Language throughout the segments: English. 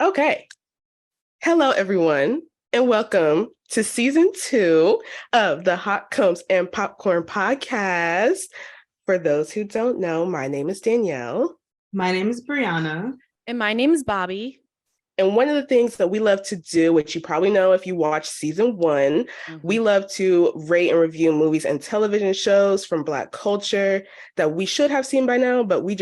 Okay. Hello, everyone, and welcome to season 2 of the Hot Combs and Popcorn podcast. For those who don't know, my name is Danielle. My name is Brianna. And my name is Bobby. And one of the things that we love to do, which you probably know if you watch season 1, we love to rate and review movies and television shows from Black culture that we should have seen by now, but we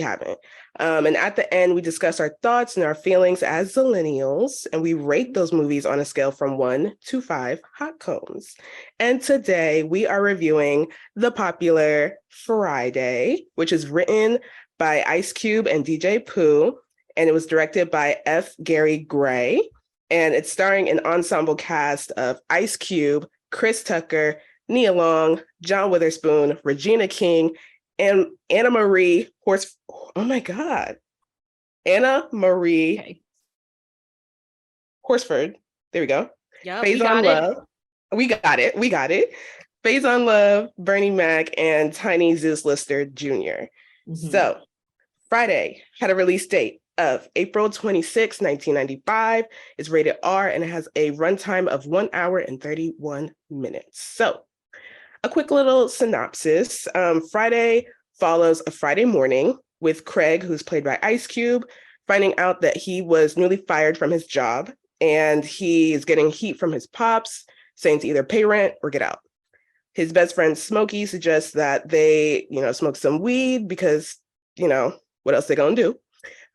haven't. And at the end, we discuss our thoughts and our feelings as millennials, and we rate those movies on a scale from 1 to 5 hot combs. And today we are reviewing the popular Friday, which is written by Ice Cube and DJ Pooh, and it was directed by F. Gary Gray, and it's starring an ensemble cast of Ice Cube, Chris Tucker, Nia Long, John Witherspoon, Regina King, and Anna Marie Horsford. There we go. Yeah, Faison Love. We got it. Faison Love, Bernie Mac, and Tiny Zeus Lister Jr. So, Friday had a release date of April 26, 1995. It's rated R and it has a runtime of 1 hour and 31 minutes. So, a quick little synopsis. Friday follows a Friday morning with Craig, who's played by Ice Cube, finding out that he was newly fired from his job and he is getting heat from his pops, saying to either pay rent or get out. His best friend Smokey suggests that they, smoke some weed because, what else they gonna do?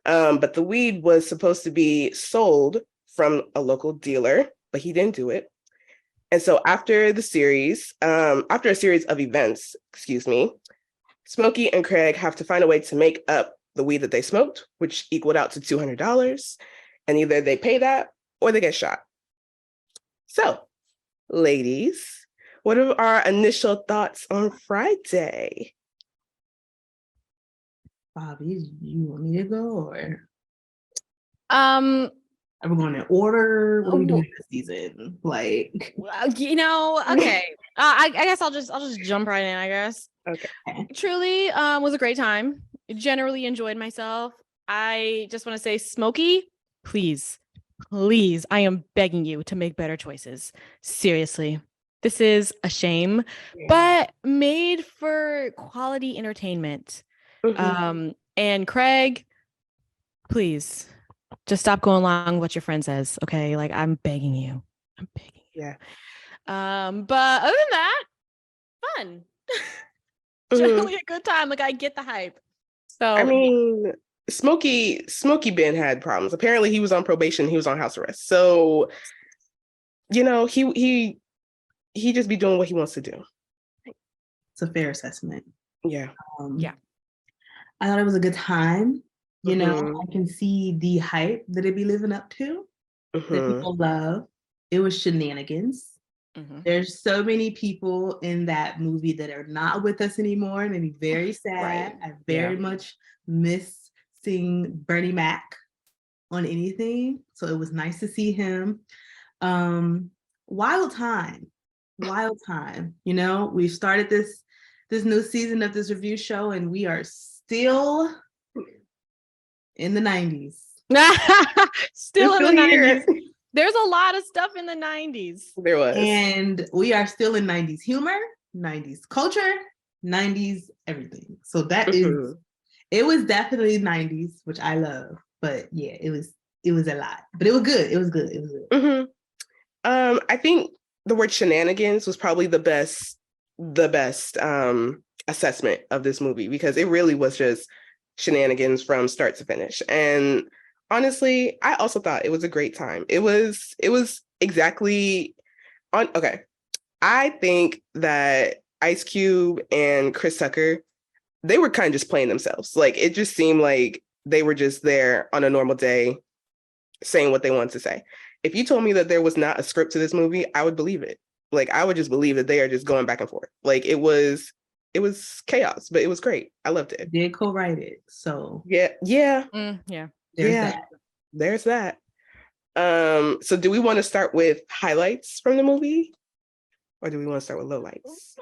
But the weed was supposed to be sold from a local dealer, but he didn't do it. And so after a series of events, Smokey and Craig have to find a way to make up the weed that they smoked, which equaled out to $200. And either they pay that or they get shot. So, ladies, what are our initial thoughts on Friday? Bobby, you want me to go or? Are we going in order? What are we doing this season? Okay. I guess I'll just jump right in, I guess. Okay. Truly was a great time. Generally enjoyed myself. I just want to say, Smokey, please, I am begging you to make better choices. Seriously. This is a shame, but made for quality entertainment. And Craig, please just stop going along with what your friend says. Okay. Like, I'm begging you. Yeah. But other than that, fun. Generally a good time. Like, I get the hype. So I mean, Smokey Ben had problems. Apparently he was on probation, he was on house arrest. So, he just be doing what he wants to do. It's a fair assessment. Yeah. I thought it was a good time. I can see the hype that it be living up to, that people love. It was shenanigans. There's so many people in that movie that are not with us anymore, and it'd be very sad. I very much miss seeing Bernie Mac on anything, so it was nice to see him. Wild time. We've started this new season of this review show, and we are still in the 90s. Still in the 90s. There's a lot of stuff in the 90s. There was. And we are still in 90s humor, 90s culture, 90s everything. So that is, it was definitely 90s, which I love. But yeah, it was a lot. But it was good. It was good. I think the word shenanigans was probably the best assessment of this movie, because it really was just shenanigans from start to finish. And honestly, I also thought it was a great time. It was exactly on. Okay. I think that Ice Cube and Chris Tucker, they were kind of just playing themselves. Like, it just seemed like they were just there on a normal day saying what they wanted to say. If you told me that there was not a script to this movie, I would believe it. Like, I would just believe that they are just going back and forth. Like, it was chaos, but it was great. I loved it. They co-write it, so yeah. There's that. So do we want to start with highlights from the movie, or do we want to start with lowlights?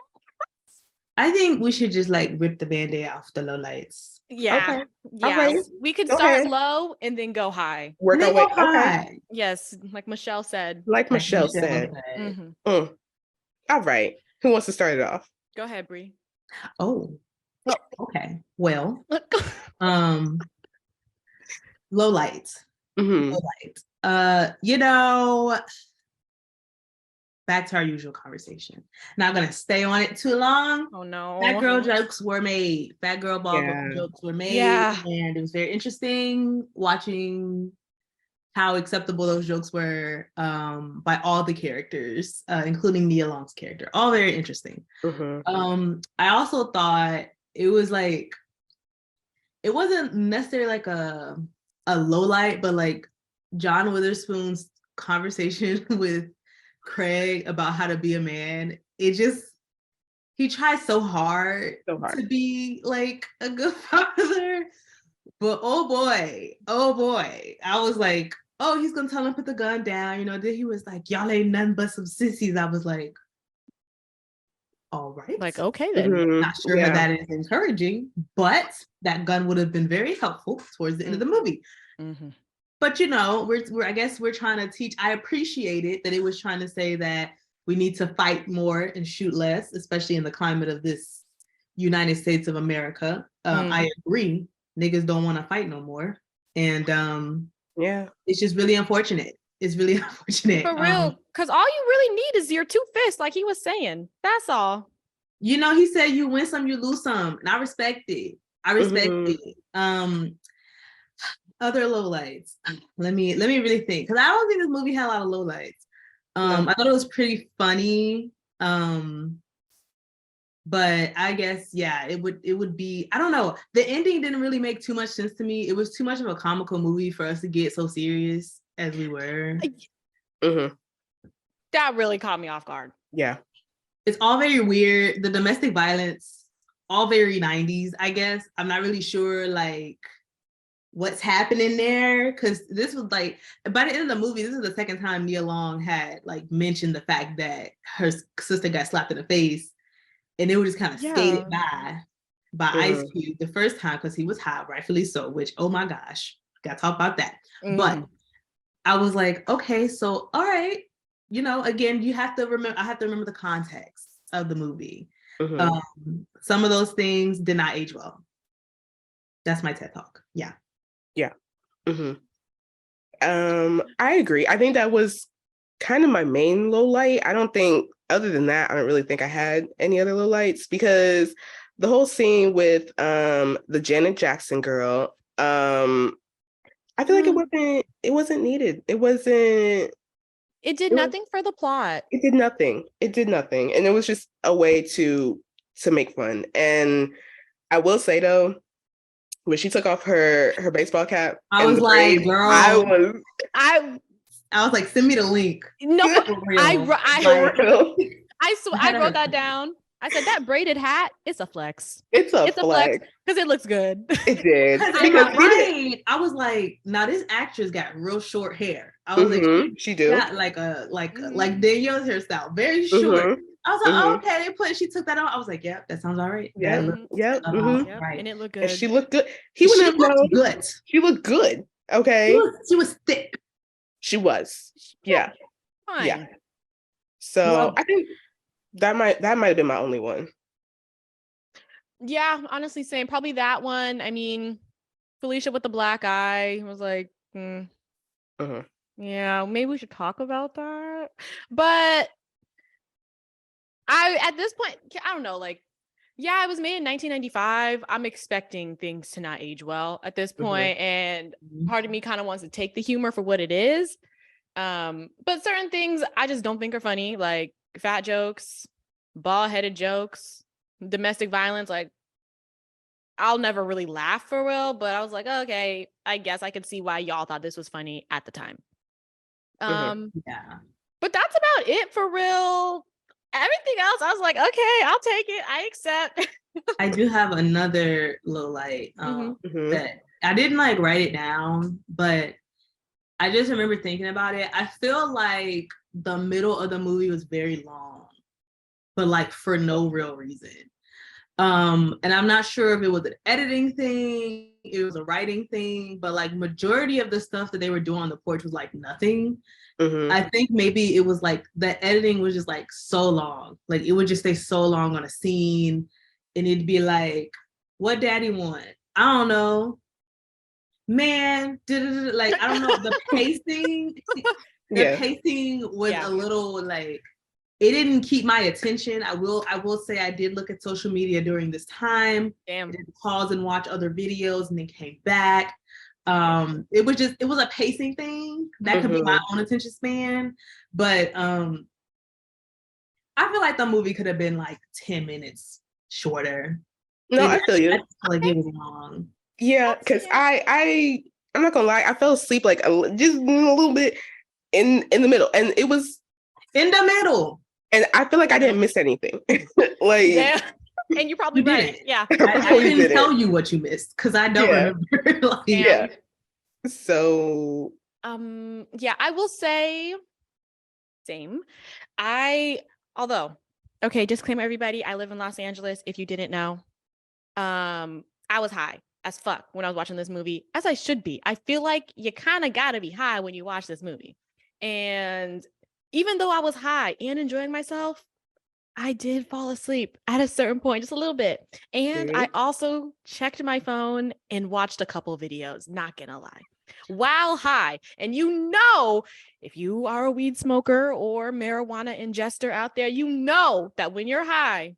I think we should just rip the Band-Aid off the lowlights Yeah. Okay. Yeah. All right. We could Go start ahead. low and then go high. Work our way. Okay. High. Yes, like Michelle said. Like Michelle said. Mhm. All right. Who wants to start it off? Go ahead, Bree. Oh, okay. Well, low lights. Mhm. Low lights. You know, back to our usual conversation. Not gonna stay on it too long. Oh no. Fat girl jokes were made. Fat girl ball jokes were made. Yeah. And it was very interesting watching how acceptable those jokes were by all the characters, including Nia Long's character. All very interesting. I also thought it was like, it wasn't necessarily like a low light, but like John Witherspoon's conversation with Craig about how to be a man. He tries so hard to be like a good father. But oh boy, I was like, oh, he's gonna tell him put the gun down, Then he was like, y'all ain't nothing but some sissies. I was like, all right. Like, okay then. Not sure how that is encouraging, but that gun would have been very helpful towards the end of the movie. But we're I guess we're trying to teach. I appreciated that it was trying to say that we need to fight more and shoot less, especially in the climate of this United States of America. I agree. Niggas don't want to fight no more. And it's just really unfortunate. It's really unfortunate. For real, because all you really need is your two fists, like he was saying. That's all. He said you win some, you lose some. And I respect it. it. Other lowlights. Let me really think. Because I don't think this movie had a lot of lowlights. I thought it was pretty funny. But I guess, it would be, I don't know. The ending didn't really make too much sense to me. It was too much of a comical movie for us to get so serious as we were. That really caught me off guard. Yeah. It's all very weird. The domestic violence, all very 90s, I guess. I'm not really sure, like, what's happening there. Because this was like, by the end of the movie, this is the second time Nia Long had, like, mentioned the fact that her sister got slapped in the face. And they were just kind of skated by Ice Cube the first time because he was high, rightfully so, which, oh my gosh, got to talk about that. But I was like, okay, so, all right. Again, I have to remember the context of the movie. Some of those things did not age well. That's my TED Talk. Yeah. Yeah. I agree. I think that was kind of my main low light. I don't think, other than that, I don't really think I had any other low lights because the whole scene with the Janet Jackson girl, I feel like it wasn't needed. It did nothing for the plot. It did nothing. And it was just a way to make fun. And I will say though, when she took off her baseball cap, I was like, girl, I was like, send me the link. No, I wrote that down. I said that braided hat, it's a flex. It's a flex because it looks good. It did. Because I was like, now this actress got real short hair. I was like, she do got like Danielle's hairstyle, very short. I was like, okay, she took that on. I was like, yep, that sounds all right. Yeah, right. And it looked good. And she looked good. She looked good. She looked good. Okay. She was thick. She was. Yeah. Fine. Yeah. So I think that might have been my only one. Yeah, honestly, same. Probably that one. I mean, Felicia with the black eye was like, yeah, maybe we should talk about that. But at this point, I don't know, like, yeah, it was made in 1995. I'm expecting things to not age well at this point, and part of me kind of wants to take the humor for what it is. But certain things I just don't think are funny, like fat jokes, bald-headed jokes, domestic violence. Like, I'll never really laugh for real, but I was like, okay, I guess I could see why y'all thought this was funny at the time. But that's about it for real. Everything else, I was like, okay, I'll take it. I accept. I do have another low light that I didn't like write it down, but I just remember thinking about it. I feel like the middle of the movie was very long, but like for no real reason. And I'm not sure if it was an editing thing, it was a writing thing, but like majority of the stuff that they were doing on the porch was like nothing. I think maybe it was like the editing was just like so long. Like it would just stay so long on a scene and it'd be like, what daddy want? I don't know. Man, like I don't know. The pacing, pacing was a little like it didn't keep my attention. I will say I did look at social media during this time. Damn. I did pause and watch other videos and then came back. It was a pacing thing. That could be my own attention span. But I feel like the movie could have been like 10 minutes shorter. No, I feel you. I feel like it was long. Yeah, because I'm not gonna lie, I fell asleep like just a little bit in the middle, and it was in the middle. And I feel like I didn't miss anything. Like, yeah. And you probably right. Yeah. I couldn't tell you what you missed because I don't remember. Like, yeah. So yeah, I will say same. Although, okay, disclaimer everybody, I live in Los Angeles if you didn't know. I was high as fuck when I was watching this movie, as I should be. I feel like you kind of got to be high when you watch this movie. And even though I was high and enjoying myself, I did fall asleep at a certain point, just a little bit. And I also checked my phone and watched a couple videos, not gonna lie, while high. And you know, if you are a weed smoker or marijuana ingester out there, you know that when you're high,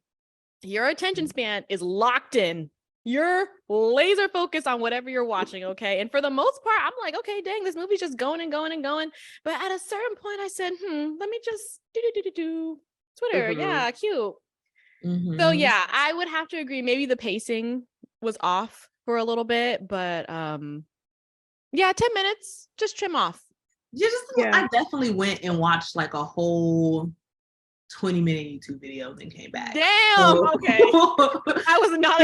your attention span is locked in. You're laser focused on whatever you're watching, okay? And for the most part, I'm like, okay, dang, this movie's just going and going and going. But at a certain point, I said, let me just do Twitter. Yeah, cute. So yeah, I would have to agree. Maybe the pacing was off for a little bit, but yeah, 10 minutes, just trim off. I definitely went and watched like a whole 20-minute YouTube video and came back. Damn. Okay. I was not.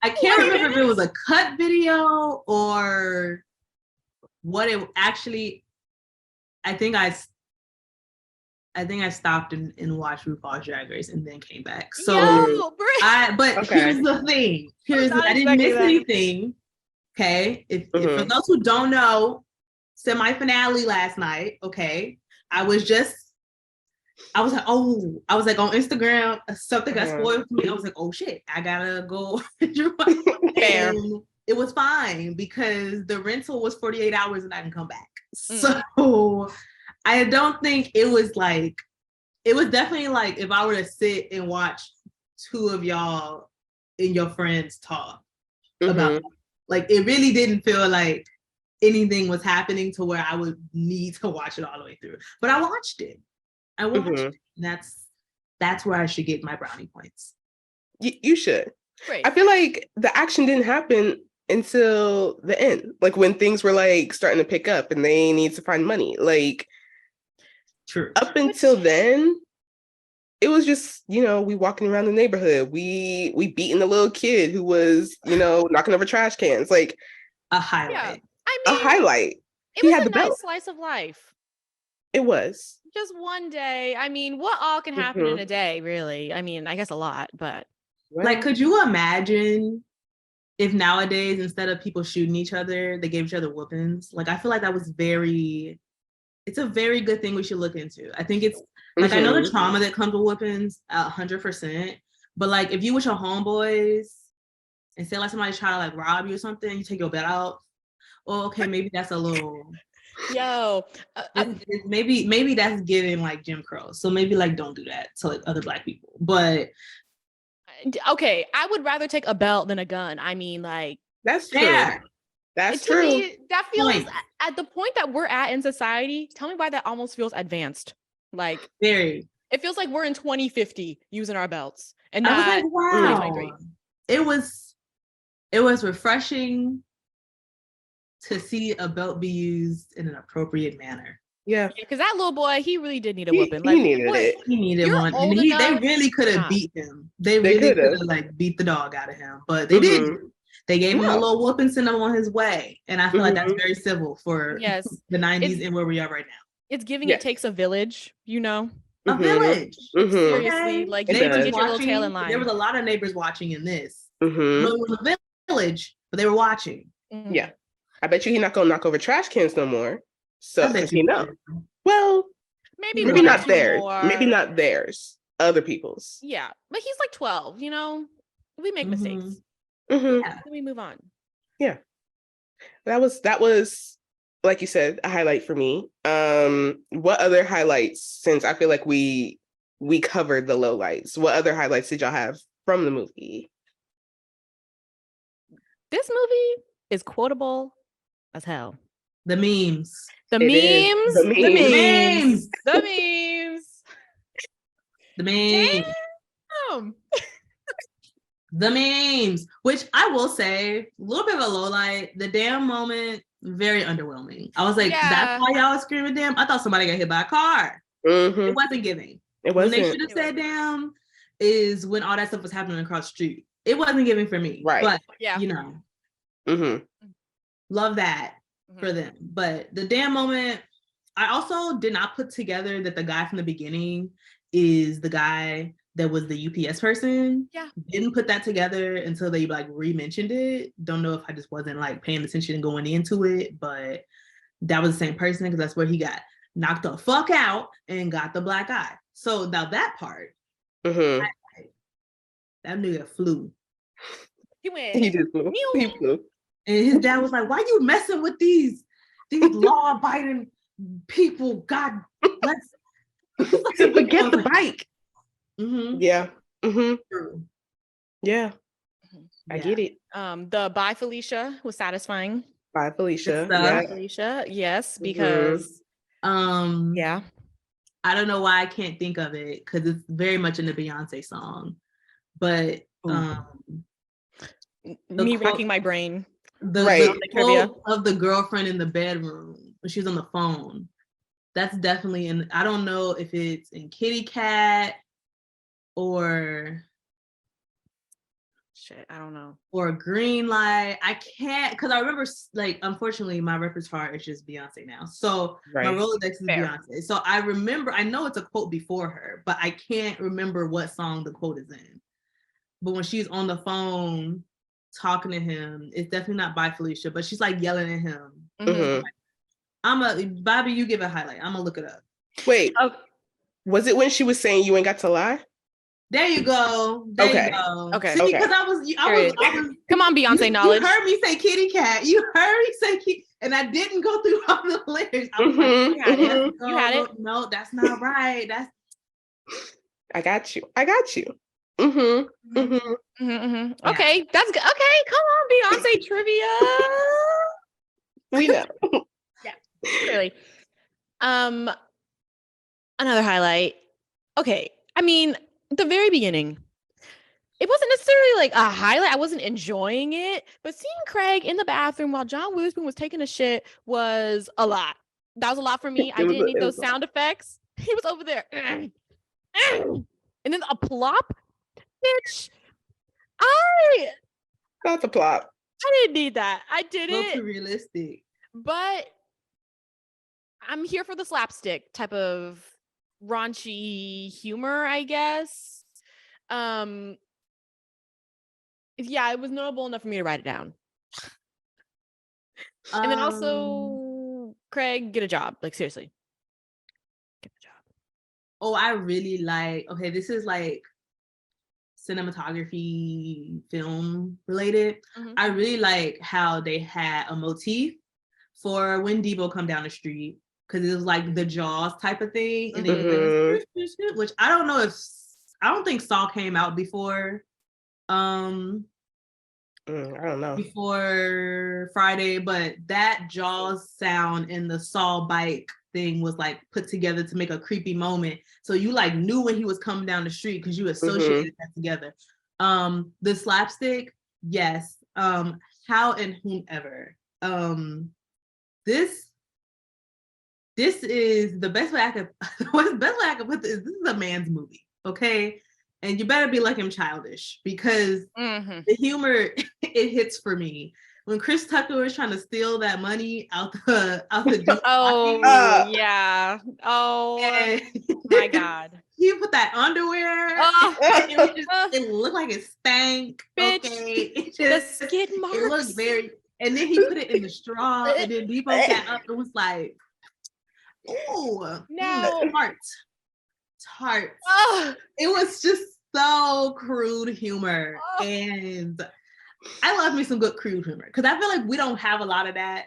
I can't remember if it was a cut video or what it actually. I think I stopped and watched RuPaul's Drag Race and then came back. So here's the thing. I didn't miss anything. Okay. If for those who don't know, semi-finale last night. Okay. I was like on Instagram, something got spoiled for me. I was like, oh shit, I gotta go. And it was fine because the rental was 48 hours and I can come back. So I don't think it was definitely like if I were to sit and watch two of y'all and your friends talk about, like, it really didn't feel like anything was happening to where I would need to watch it all the way through. But I watched it. It. That's where I should get my brownie points. You should. Right. I feel like the action didn't happen until the end, like when things were like starting to pick up and they need to find money. Like, true. Up until then, it was just, we walking around the neighborhood. We beating a little kid who was, knocking over trash cans. Like a highlight. Yeah. I mean, a highlight. He had the nice slice of life. It was. Just one day. I mean, what all can happen in a day, really? I mean, I guess a lot, but. Like, could you imagine if nowadays, instead of people shooting each other, they gave each other whoopings? Like, I feel like that was it's a very good thing we should look into. I think it's, like, I know the trauma that comes with whoopings, 100%, but like, if you with your homeboys and say like somebody's trying to like rob you or something, you take your belt out, oh, okay, maybe that's a little... maybe that's giving like Jim Crow. So maybe like don't do that to like other Black people. But okay, I would rather take a belt than a gun. I mean, like, that's true. Yeah. That's true. Me, that feels at the point that we're at in society. Tell me why that almost feels advanced. Like, very. It feels like we're in 2050 using our belts, and not I was like, wow. 2023. It was refreshing to see a belt be used in an appropriate manner. Yeah, because that little boy, he really did need a whooping. He needed it. He needed one, and they really could have beat him. They really could have like beat the dog out of him, but they didn't. They gave him a little whooping, sent him on his way, and I feel like that's very civil for the 90s and where we are right now. It's giving It Takes a Village, a village. Seriously, Okay? like It you need to does. get your little tail in line. There was a lot of neighbors watching in this. Mm-hmm. So it was a village, but they were watching. Yeah. I bet you he's not gonna knock over trash cans no more. So I bet because you he know. would. Well, maybe maybe one or not two theirs. more. Maybe not theirs. Other people's. Yeah, but he's like 12. You know, we make mistakes. Mm-hmm. Yeah. Then we move on. Yeah. That was like you said, a highlight for me. What other highlights, since I feel like we covered the lowlights, what other highlights did y'all have from the movie? This movie is quotable as hell. The memes. The It is. memes, The the memes. memes, the memes. The memes. Damn. The memes. Which I will say, a little bit of a low light. The damn moment, very underwhelming. I was like, Yeah. that's why y'all was screaming damn. I thought somebody got hit by a car. Mm-hmm. It wasn't giving. It When they wasn't. should have said damn is when all that stuff was happening across the street. It wasn't giving for me. Right. But Yeah. you know, Mm-hmm. love that for them. But the damn moment, I also did not put together that the guy from the beginning is the guy that was the UPS person. Yeah. Didn't put that together until they like re-mentioned it. Don't know if I just wasn't like paying attention going into it, but that was the same person because that's where he got knocked the fuck out and got the black eye. So now that part, Mm-hmm. that nigga flew. He went. He just flew. He flew. And his dad was like, why you messing with these law-abiding people? God, let's Forget the bike. Mm-hmm. Yeah. Mm-hmm. True. Yeah. I Yeah. get it. The Bye Felicia was satisfying. Bye, Felicia. Good stuff. Yeah. Bye Felicia, yes, because yeah. I don't know why I can't think of it because it's very much in the Beyonce song, but Me racking my brain. the trivia quote of the girlfriend in the bedroom when she was on the phone. That's definitely in. I don't know if it's in Kitty Cat or shit. I don't know. Or Green Light. I can't because I remember like unfortunately my repertoire is just Beyonce now. So my Rolodex is Beyonce. So I remember. I know it's a quote before her, but I can't remember what song the quote is in. But when she's on the phone talking to him, it's definitely not Bye Felicia, but she's like yelling at him. Mm-hmm. Bobby, you give a highlight. I'm gonna look it up. Wait, was it when she was saying you ain't got to lie? There you go. There you go. Okay. See, because I was come on, Beyonce knowledge. You heard me say kitty cat. You heard me say kitty, and I didn't go through all the lyrics. I was like, you had it. No, that's not right. That's I got you. Mm-hmm. Mm-hmm. Mm-hmm. Yeah. Okay, that's good. Okay, come on, Beyonce trivia. We know. Yeah, really. Another highlight. Okay, I mean, the very beginning, it wasn't necessarily like a highlight. I wasn't enjoying it, but seeing Craig in the bathroom while John Witherspoon was taking a shit was a lot. That was a lot for me. I didn't need those sound effects. He was over there. And then a plop. Bitch, That's a plot. I didn't need that. I didn't. too realistic. But I'm here for the slapstick type of raunchy humor, I guess. Yeah, it was notable enough for me to write it down. And then also, Craig, get a job. Like, seriously. Get a job. Oh, I really like, okay, this is like cinematography, film related. I really like how they had a motif for when Debo come down the street because it was like the Jaws type of thing, and then which I don't know if I don't think Saw came out before. I don't know before Friday, but that Jaws sound and the Saw bike thing was like put together to make a creepy moment. So you like knew when he was coming down the street because you associated that together. The slapstick, yes. How and whomever. This is the best way I could put this. This is a man's movie, okay? And you better be like him childish because the humor it hits for me. when Chris Tucker was trying to steal that money out the dude's Oh pocket, yeah. Oh and my God. he put that underwear. Oh, It was just, it looked like it stank. Bitch. Okay, it the just skid marks. it looked very. And then he put it in the straw, and then Depot got up and was like, "Ooh, No. tart." Oh, It was just so crude humor, Oh. and I love me some good crude humor because I feel like we don't have a lot of that.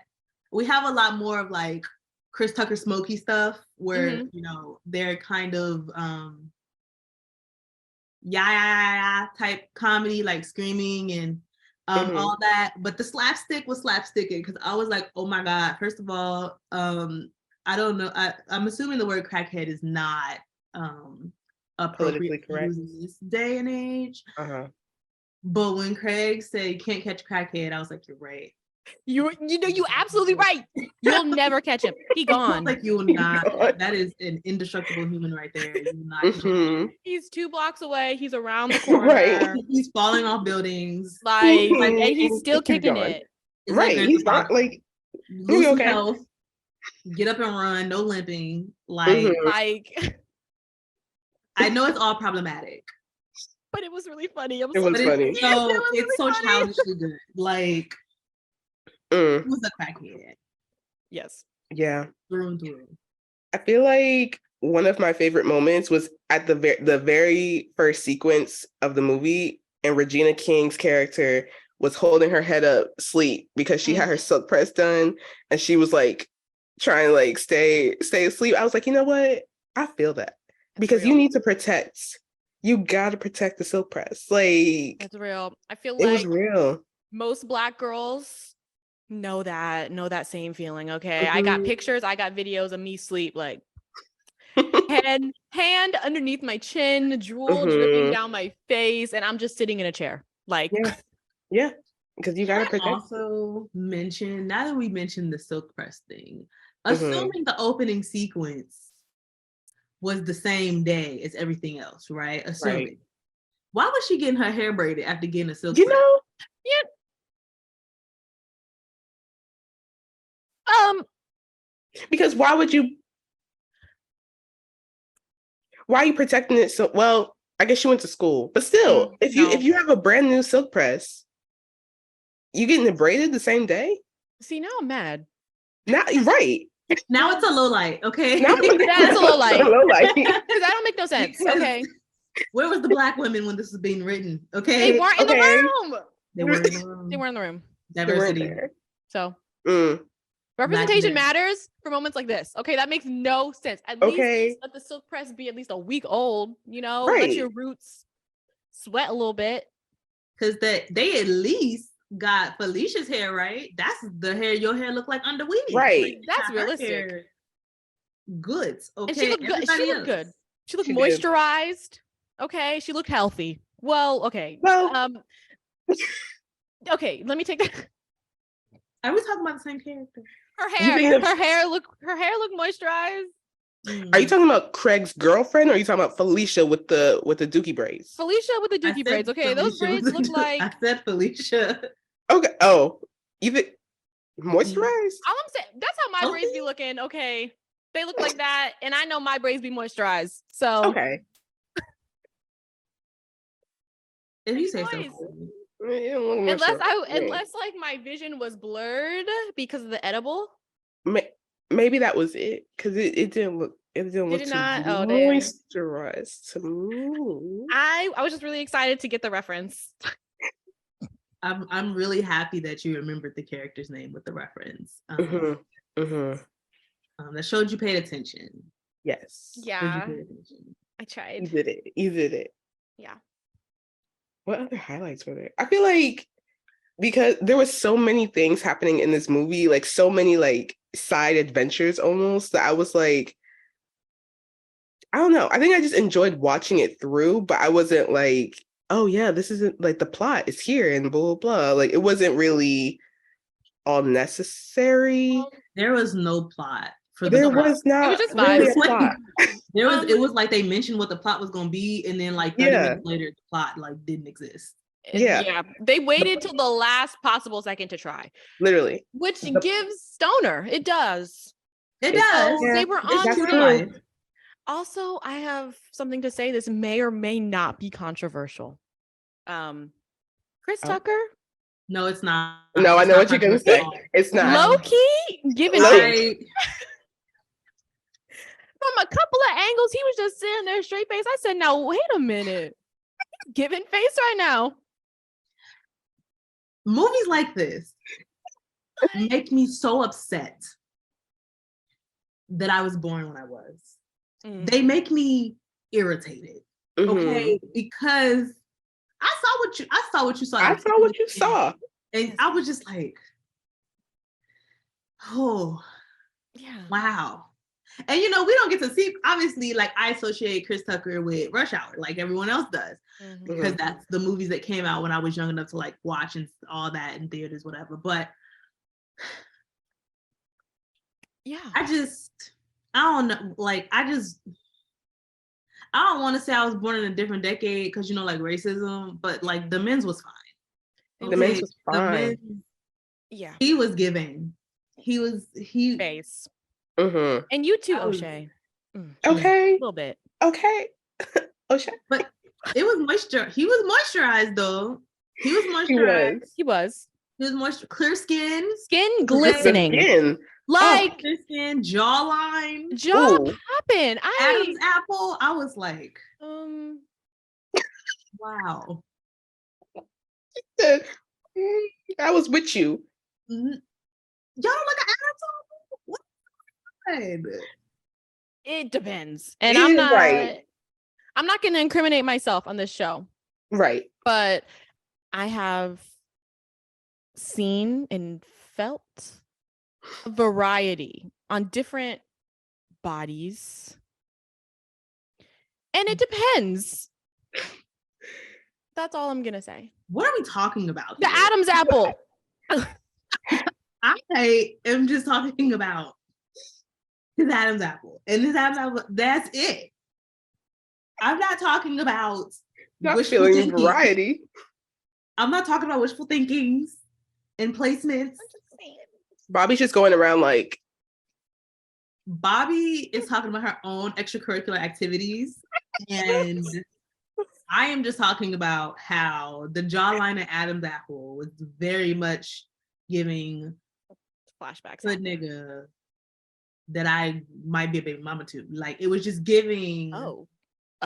We have a lot more of like Chris Tucker Smokey stuff where you know they're kind of type comedy, like screaming and all that. But the slapstick was slapsticking because I was like, oh my God, first of all, I don't know. I'm assuming the word crackhead is not appropriate to use in this day and age. But when Craig said you can't catch a crackhead, I was like, you're right. You know, you absolutely right. You'll never catch him. He gone. Like you will not. That is an indestructible human right there. You will not. He's 2 blocks away. He's around the corner. Right. He's falling off buildings. Like, and he's still kicking it. It's right. Like he's not like lose some health, get up and run, no limping. Like, I know it's all problematic. But it was really funny. It was funny. It's so childishly good. Like, it was a crackhead. Yes. Yeah. Through and through. I feel like one of my favorite moments was at the very first sequence of the movie, and Regina King's character was holding her head up asleep because she had her silk press done, and she was like trying to like stay asleep. I was like, you know what? I feel that. Because you need to protect. You gotta protect the silk press. Like, that's real. I feel like it was real. Most Black girls know that same feeling. Okay. I got pictures, I got videos of me sleep, like hand underneath my chin, drool dripping down my face, and I'm just sitting in a chair. Like, yeah. Because you gotta protect. Also mention, now that we mentioned the silk press thing, assuming the opening sequence was the same day as everything else, right? Assuming. Right. Why was she getting her hair braided after getting a silk press? Because why are you protecting it so well? I guess she went to school, but still, if you have a brand new silk press, you getting it braided the same day? See, now I'm mad. Now, right. Now it's a low light, okay? Now it's a low light. Because that don't make no sense. Okay. Where was the Black women when this was being written? Okay. They weren't in the room. They weren't in the room. They weren't in the room. Diversity. So representation matters for moments like this. Okay, that makes no sense. At least let the silk press be at least a week old, you know, let your roots sweat a little bit. Because they at least got Felicia's hair right. That's the hair your hair look like under weave. Right. Like, that's realistic. Goods. Okay. And she looked good. She looked good. She looked moisturized. Okay. She looked healthy. Well, okay. Well, okay, let me take that. Are we talking about the same character? Her hair looked moisturized. Are you talking about Craig's girlfriend, or are you talking about Felicia with the dookie braids? Felicia with the dookie braids. Okay, those braids look like. I said Felicia. Okay. Oh, even moisturized. All I'm saying, that's how my braids be looking. Okay, they look like that, and I know my braids be moisturized. So okay. If you say so. Unless like my vision was blurred because of the edible. Maybe that was it, because it didn't look. It didn't look moisturized to me. I was just really excited to get the reference. I'm really happy that you remembered the character's name with the reference. That showed you paid attention. Yes. Yeah. I tried. You did it. Yeah. What other highlights were there? I feel like because there was so many things happening in this movie, like so many like side adventures almost, that I was like, I don't know. I think I just enjoyed watching it through, but I wasn't like, oh yeah, this isn't like the plot is here and blah, blah, blah. Like it wasn't really all necessary. There was no plot. There was not. It was just vibes. Plot. It was like they mentioned what the plot was going to be, and then like 30 minutes later, the plot like didn't exist. Yeah. They waited till the last possible second to try, Literally. which gives stoner. It does. It does. So they were It's on true to point. life. Also, I have something to say. This may or may not be controversial. Chris Tucker. No, it's not. No, I know what you're gonna say. It's not. Low key, given Low- from a couple of angles, he was just sitting there straight face. I said, "Now wait a minute, giving face right now." Movies like this make me so upset that I was born when I was. They make me irritated. Okay, because I saw what you saw. I saw what you saw. And I was just like, oh, yeah, wow. And we don't get to see, obviously, like I associate Chris Tucker with Rush Hour, like everyone else does, because that's the movies that came out when I was young enough to like watch and all that in theaters, whatever. But yeah, I don't know, like I don't want to say I was born in a different decade because like racism, but like the men's was fine. The men's was fine. Yeah, he was giving. He face. And you too, O'Shea. Okay. A little bit. Okay. O'Shea. But it was moisture. He was moisturized though. He was moisturized. He was. He was moisture. Clear skin. Skin glistening. Skin. Like clear skin, jawline. Jaw popping. Adam's apple. I was like, wow. I was with you. Y'all don't look at Adam's apple? What? It depends. And It I'm is not right. I'm not gonna incriminate myself on this show. Right. But I have seen and felt a variety on different bodies. And it depends. That's all I'm gonna say. What are we talking about? The Adam's apple. I am just talking about his Adam's apple. And his Adam's apple, that's it. I'm not talking about Not feeling thinking. variety. I'm not talking about wishful thinkings and placements. Bobby's just going around like. Bobby is talking about her own extracurricular activities. And I am just talking about how the jawline of Adam's apple was very much giving flashbacks. Good nigga that I might be a baby mama to. Like it was just giving.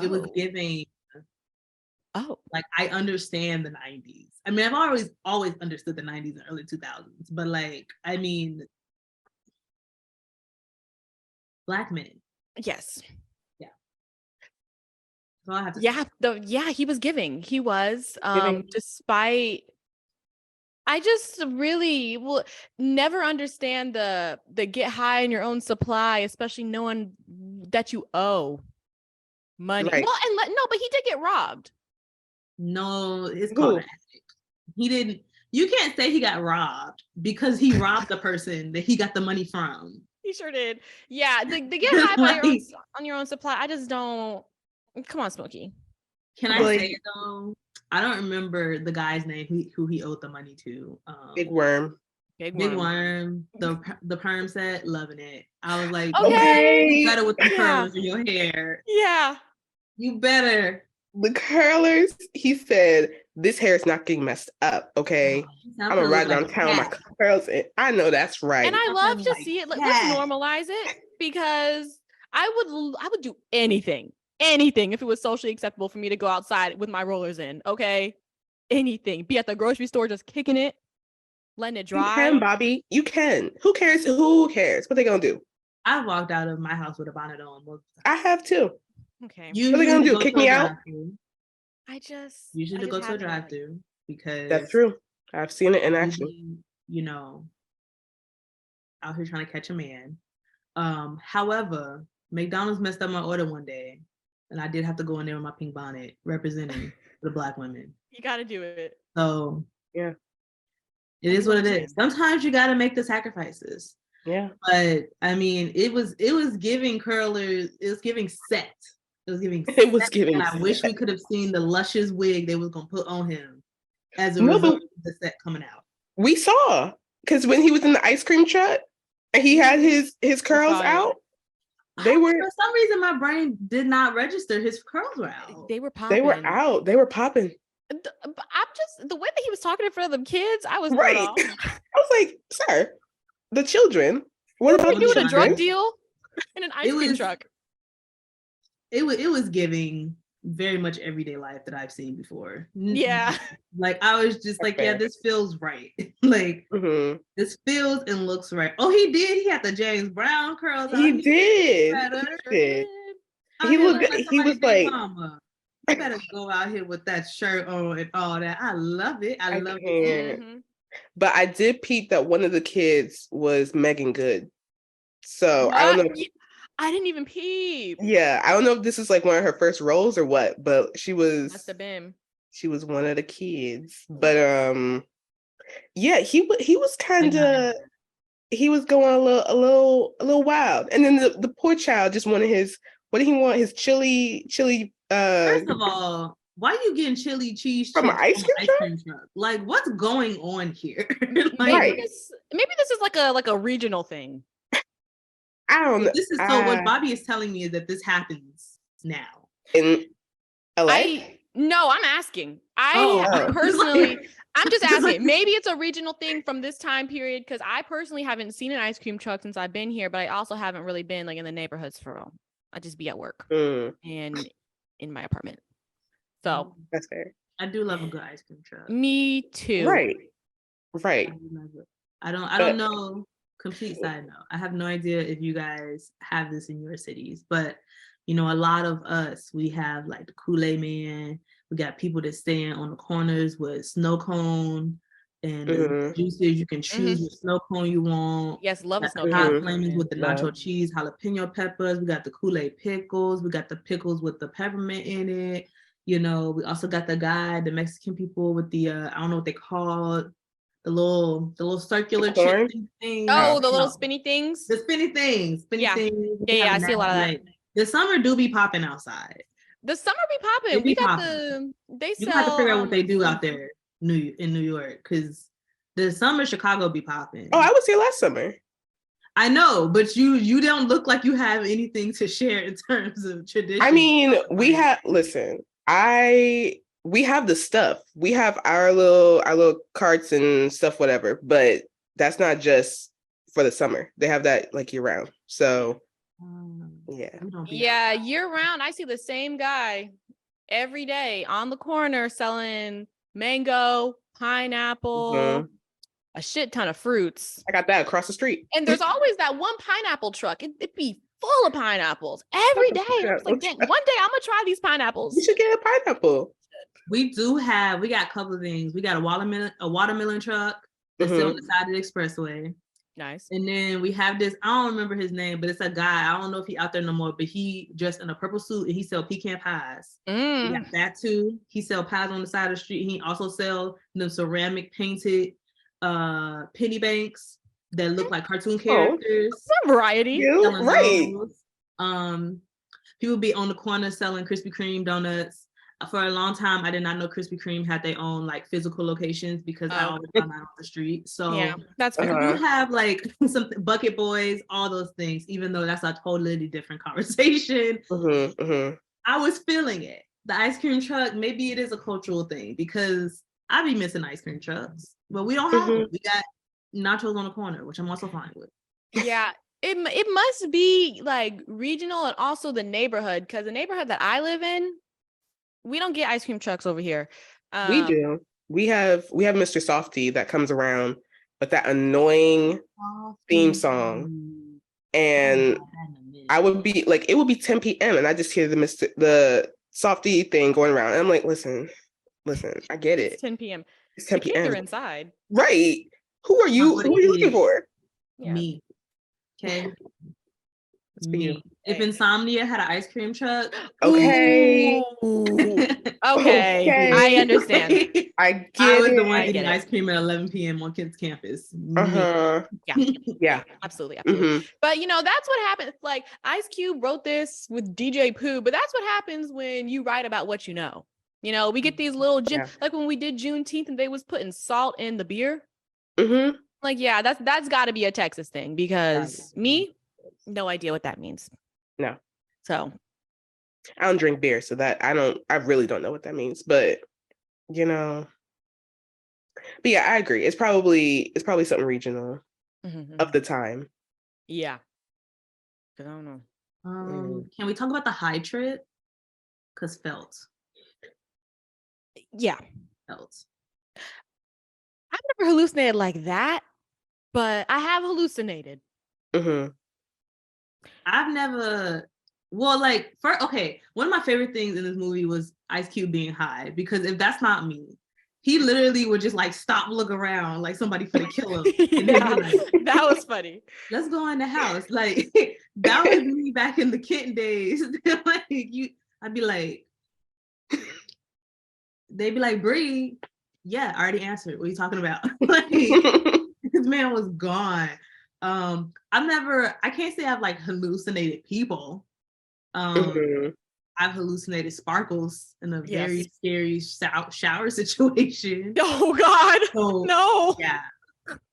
It was giving. Like I understand the 90s. I mean, I've always understood the 90s and early 2000s, but like, I mean, Black men. Yes. Yeah. That's all I have to say. He was giving. He was despite I just really will never understand the get high in your own supply, especially knowing that you owe money. Right. Well, but he did get robbed. No, it's called an addict. He didn't. You can't say he got robbed because he robbed the person that he got the money from. He sure did. Yeah, the get high on your own supply. I just don't. Come on, Smokey. Can I say though? I don't remember the guy's name who he owed the money to. Big Worm. Big Worm. The perm set, loving it. I was like, okay, you better with the curls in your hair. Yeah, you better. The curlers. He said, "This hair is not getting messed up." Okay, I'm gonna ride around town with my curls. I know that's right. And I love to see it. Let's normalize it because I would do anything if it was socially acceptable for me to go outside with my rollers in. Okay, anything. Be at the grocery store just kicking it, letting it dry. You can, Bobby. You can. Who cares? Who cares? What they gonna do? I walked out of my house with a bonnet on. I have too. Okay. What are they gonna do? Kick me out? You should go to a drive-through because that's true. I've seen it in action. You know, out here trying to catch a man. However, McDonald's messed up my order one day, and I did have to go in there with my pink bonnet representing the Black women. You got to do it. So yeah, it is what it is. Sometimes you got to make the sacrifices. Yeah, but I mean, it was giving curlers. It was giving set. It was giving. It was giving. I wish we could have seen the luscious wig they was gonna put on him. as a No, result but of the set coming out. we saw, because when he was in the ice cream truck and he had his curls saw it. out, they were For some reason, my brain did not register his curls were out. They were popping. they were out. They were popping. I'm just the way that he was talking in front of them kids. I was Right. thrown off. I was like, sir, the children. What about You the doing a drug children? deal in an ice cream was- truck? It was giving very much everyday life that I've seen before. Yeah. Like I was just like, yeah, Okay. this feels right. Like Mhm. this feels and looks right. Oh, he did. He had the James Brown curls. He did. better. He did. Out He here looked. looking He was somebody's like, mama. You better go out here with that shirt on and all that. I love it. I love it. can't. Mhm. But I did peep that one of the kids was Megan Good. So I don't know. What? I didn't even peep. Yeah, I don't know if this is like one of her first roles or what, but she Must have was been. one of the kids. But yeah, he was kind of he was going a little wild. And then the poor child just wanted his, what did he want? His chili First of all, why are you getting chili cheese From an chips ice cream truck? truck? Like, what's going on here? Maybe Right. maybe this is like a regional thing. I don't know. This is so. What Bobby is telling me is that this happens now. In LA? No, I'm asking. Oh. I personally, I'm just asking. Maybe it's a regional thing from this time period because I personally haven't seen an ice cream truck since I've been here, but I also haven't really been like in the neighborhoods for real. I just be at work Mm, and in my apartment. So that's fair. I do love a good ice cream truck. me too. Right. I Right. do love it. I don't But- know. Complete side note. I have no idea if you guys have this in your cities, but you know, a lot of us, we have like the Kool-Aid Man. We got people that stand on the corners with snow cone and the Mhm. juices. You can choose what snow cone you want. Yes, love a Got snow the hot cone. flamings with the nacho Love. cheese, jalapeno peppers. We got the Kool-Aid pickles. We got the pickles with the peppermint in it. You know, we also got the Mexican people with the I don't know what they call the little circular The corn? chip thing. Oh, the little No, spinny things. the spinny things. Yeah. We Yeah, have I see a lot of that. like, the summer do be popping outside. The summer be They popping. be We got popping. they You sell. have to figure out what they do out there in New York, because the summer Chicago be popping. Oh, I was here last summer. I know, but you don't look like you have anything to share in terms of tradition. I mean, we have we have the stuff. We have our little carts and stuff, whatever, but that's not just for the summer. They have that like year round. So yeah. we don't be Yeah, outside. year round, I see the same guy every day on the corner selling mango, pineapple, Mhm. a shit ton of fruits. I got that across the street. And there's always that one pineapple truck. It'd be full of pineapples every day. I was like, dang, one day I'm gonna try these pineapples. You should get a pineapple. We got a couple of things. We got a watermelon truck that's still on the side of the expressway. Nice. And then we have this, I don't remember his name, but it's a guy. I don't know if he out there no more, but he dressed in a purple suit and he sell pecan pies. We got that too. He sell pies on the side of the street. He also sell the ceramic painted penny banks that look like cartoon characters. Some variety. You right. Those. People be on the corner selling Krispy Kreme donuts. For a long time, I did not know Krispy Kreme had their own like physical locations because I always found out on the street. So Yeah, that's fair. you have like some bucket boys, all those things, even though that's a totally different conversation. I was feeling it. The ice cream truck, maybe it is a cultural thing because I be missing ice cream trucks, but we don't have them. We got nachos on the corner, which I'm also fine with. Yeah, it must be like regional and also the neighborhood, because the neighborhood that I live in, we don't get ice cream trucks over here. We do. We have Mr. Softy that comes around with that annoying theme song. And I would be like, it would be 10 p.m. and I just hear the Softy thing going around. And I'm like, listen, I get it. It's 10 p.m. It's 10 The kids are p.m. inside. Right. Who are you? Who are you looking for? Yeah. Me. Okay. It's for you. If Insomnia had an ice cream truck, Okay. Okay. I understand. I get I was it. the one I eating get it. ice cream at 11 p.m. on kids' campus. Uh-huh. Yeah. Absolutely. Mhm. But that's what happens. Like Ice Cube wrote this with DJ Pooh, but that's what happens when you write about what you know. You know, we get these little Yeah. like when we did Juneteenth and they was putting salt in the beer. Mm-hmm. Like, yeah, that's got to be a Texas thing because me, no idea what that means. No. So I don't drink beer, so that I really don't know what that means. But you know, but yeah, I agree. It's probably something regional of the time. Yeah. I don't know. Can we talk about the high trip? Because felt. Yeah. Felt. I've never hallucinated like that, but I have hallucinated. Mm-hmm. I've never, well, like, one of my favorite things in this movie was Ice Cube being high, because if that's not me, he literally would just like stop, look around like somebody finna kill him. And then be like, that was funny. Let's go in the house. Like, that was me back in the kitten days. Like, I'd be like, they'd be like, Bree, yeah, I already answered. What are you talking about? Like, this man was gone. I can't say I've like hallucinated people. I've hallucinated Sparkles in a very scary shower situation. Oh God, so, no.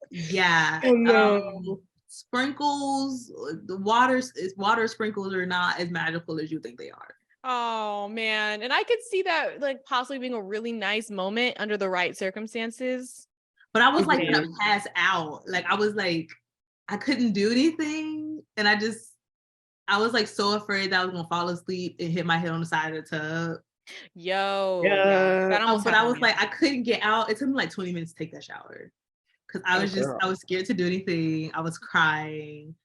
Yeah. Oh, no. Sprinkles, the water sprinkles are not as magical as you think they are. Oh man, and I could see that like possibly being a really nice moment under the right circumstances. But I was like gonna pass out. Like I was like, I couldn't do anything, and I was like so afraid that I was gonna fall asleep and hit my head on the side of the tub. Yo, that almost but I was like, I couldn't get out. It took me like 20 minutes to take that shower because I was scared to do anything. I was crying,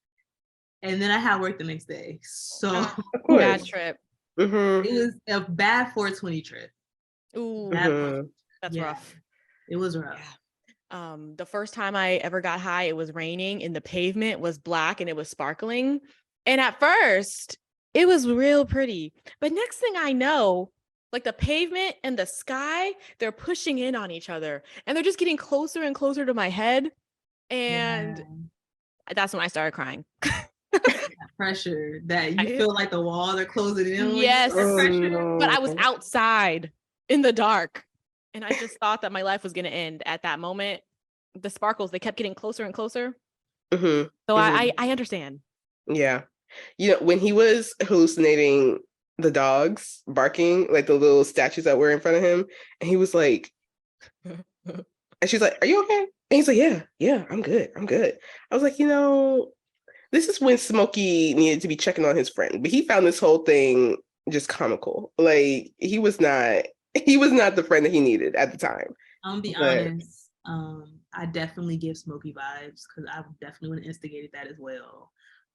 and then I had work the next day. So bad trip. Mm-hmm. It was a bad 420 trip. Ooh, that's rough. It was rough. Yeah. The first time I ever got high, it was raining and the pavement was black and it was sparkling. And at first, it was real pretty. But next thing I know, like the pavement and the sky, they're pushing in on each other and they're just getting closer and closer to my head. And that's when I started crying. That pressure that you feel like the walls are closing in. Yes. No. But I was outside in the dark. And I just thought that my life was going to end at that moment. The sparkles, they kept getting closer and closer. Mm-hmm. So I understand. Yeah. You know, when he was hallucinating the dogs barking, like the little statues that were in front of him, and he was like, and she's like, "Are you okay?" And he's like, "Yeah, I'm good. I was like, you know, this is when Smokey needed to be checking on his friend, but he found this whole thing just comical. Like he was not the friend that he needed at the time. I'm gonna be honest. I definitely give Smokey vibes because I definitely would have instigated that as well.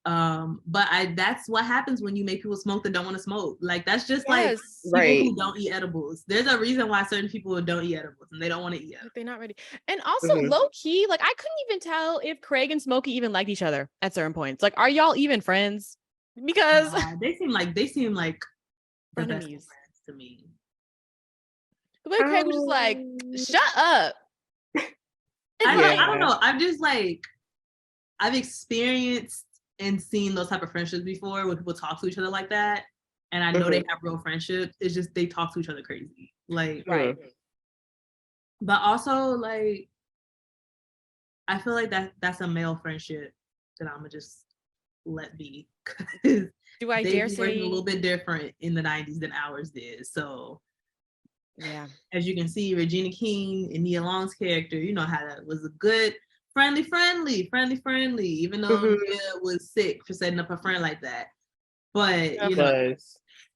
But that's what happens when you make people smoke that don't want to smoke. Like that's just like people who don't eat edibles. There's a reason why certain people don't eat edibles and they don't want to eat edibles. They're not ready. And also low key, like I couldn't even tell if Craig and Smokey even liked each other at certain points. Like, are y'all even friends? Because they seem like the best friends to me. The way Craig was just like, shut up. I don't know. I'm just like, I've experienced and seen those type of friendships before where people talk to each other like that. And I know they have real friendships. It's just they talk to each other crazy. Like, but also like, I feel like that's a male friendship that I'm gonna just let be. Do I dare say a little bit different in the 90s than ours did. So yeah, as you can see, Regina King and Nia Long's character, you know how that was a good friendly, even though Nia was sick for setting up a friend like that. But you know,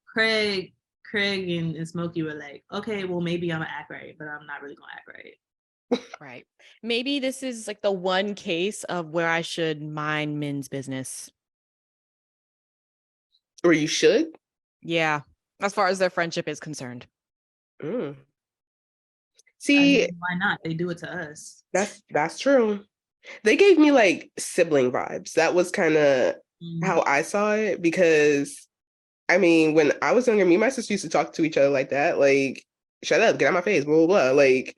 Craig and Smokey were like, okay, well maybe I'm gonna act right, but I'm not really gonna act right. Right. Maybe this is like the one case of where I should mind men's business. Or you should? Yeah. As far as their friendship is concerned. See, why not? They do it to us. That's true. They gave me like sibling vibes. That was kind of how I saw it, because I mean, when I was younger, me and my sister used to talk to each other like that. Like, shut up, get out my face, blah, blah, blah. Like,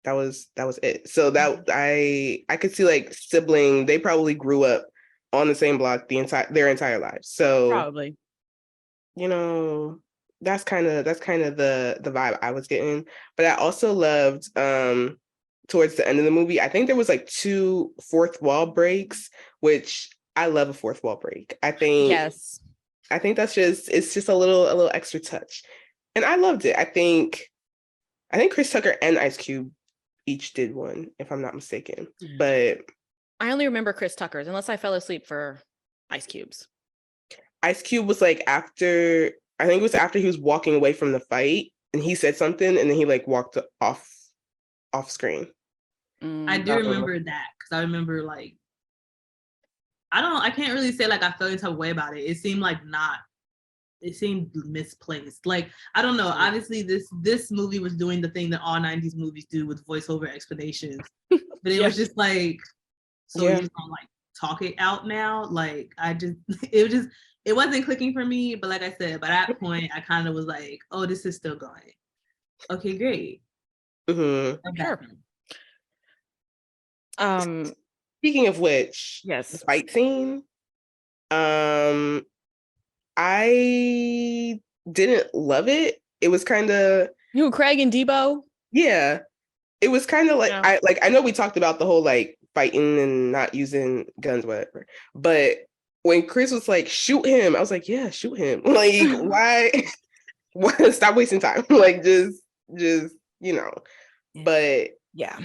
that was it. So that I could see like sibling, they probably grew up on the same block their entire lives. So probably, you know, That's kind of the vibe I was getting. But I also loved towards the end of the movie, I think there was like 2 fourth wall breaks, which I love a fourth wall break. Yes. I think that's it's just a little extra touch. And I loved it. I think Chris Tucker and Ice Cube each did one, if I'm not mistaken. But I only remember Chris Tucker's unless I fell asleep for Ice Cube's. Ice Cube was like after, I think it was after he was walking away from the fight and he said something and then he like walked off screen. I do remember that because I remember like, I can't really say like I felt any type of way about it. It seemed misplaced. Like, I don't know. Obviously, this movie was doing the thing that all 90s movies do with voiceover explanations. But it was just like, so you're just gonna like talk it out now. Like, it wasn't clicking for me. But like I said, by that point, I kind of was like, oh, this is still going. Okay, great. Mm-hmm. Sure. Speaking of which, yes, the fight scene. I didn't love it. It was kind of Craig and Debo. Yeah, it was kind of like I know we talked about the whole like fighting and not using guns, whatever. But when Chris was like, "Shoot him," I was like, "Yeah, shoot him." Like, why? Stop wasting time. Like, just But yeah,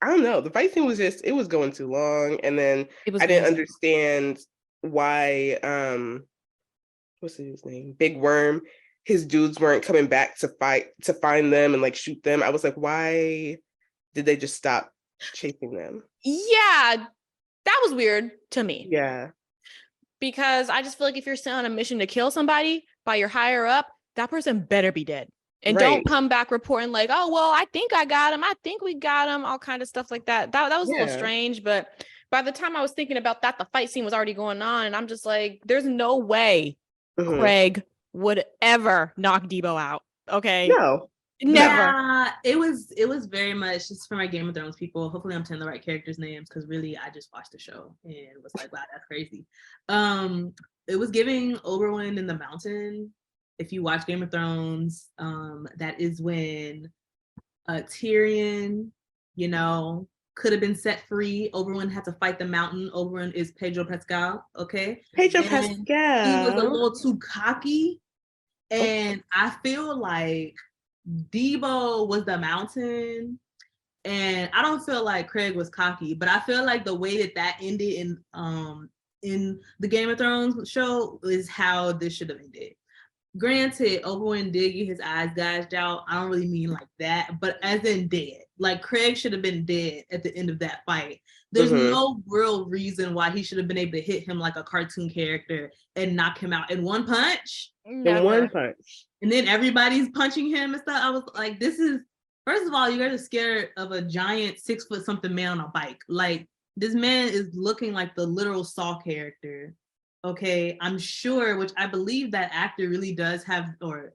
I don't know. The fight scene was it was going too long, and then I didn't understand why. What's his name? Big Worm. His dudes weren't coming back to find them and like shoot them. I was like, why did they just stop chasing them? Yeah, that was weird to me. Yeah. Because I just feel like if you're sent on a mission to kill somebody by your higher up, that person better be dead. And don't come back reporting like, oh, well, I think I got him. I think we got him. All kind of stuff like that. That was a little strange. But by the time I was thinking about that, the fight scene was already going on. And I'm just like, there's no way Craig would ever knock Debo out. Okay. No. Never. Yeah, it was very much just for my Game of Thrones people. Hopefully I'm telling the right characters' names because really I just watched the show and was like, wow, that's crazy. It was giving Oberyn in the Mountain. If you watch Game of Thrones, that is when Tyrion, could have been set free. Oberyn had to fight the Mountain. Oberyn is Pedro Pascal, okay? Pedro Pascal. He was a little too cocky. And I feel like Debo was the Mountain. And I don't feel like Craig was cocky, but I feel like the way that ended in the Game of Thrones show is how this should have ended. Granted, Oberyn did get his eyes gouged out. I don't really mean like that, but as in dead. Like Craig should have been dead at the end of that fight. There's no real reason why he should have been able to hit him like a cartoon character and knock him out in one punch. In one punch. And then everybody's punching him and stuff. I was like, this is, first of all, you guys are scared of a giant 6-foot-something man on a bike. Like, this man is looking like the literal Saw character. Okay, I'm sure, which I believe that actor really does have, or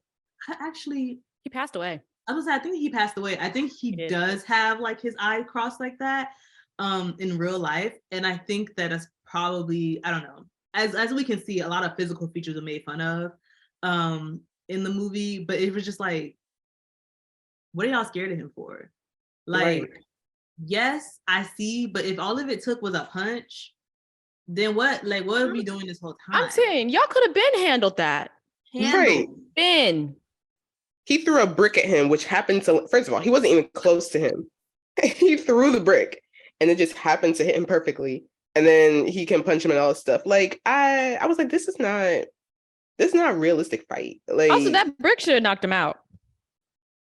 actually, he passed away. I think he passed away. I think he does have like his eye crossed like that in real life. And I think that is probably, I don't know, as we can see, a lot of physical features are made fun of in the movie, but it was just like, what are y'all scared of him for? Like, yes, I see, but if all of it took was a punch, then what? Like, what are we doing this whole time? I'm saying y'all could have been handled that. Been. He threw a brick at him, which happened to, first of all, he wasn't even close to him. He threw the brick and it just happened to hit him perfectly. And then he can punch him and all this stuff. Like, I was like, this is not a realistic fight. Like, also, that brick should have knocked him out.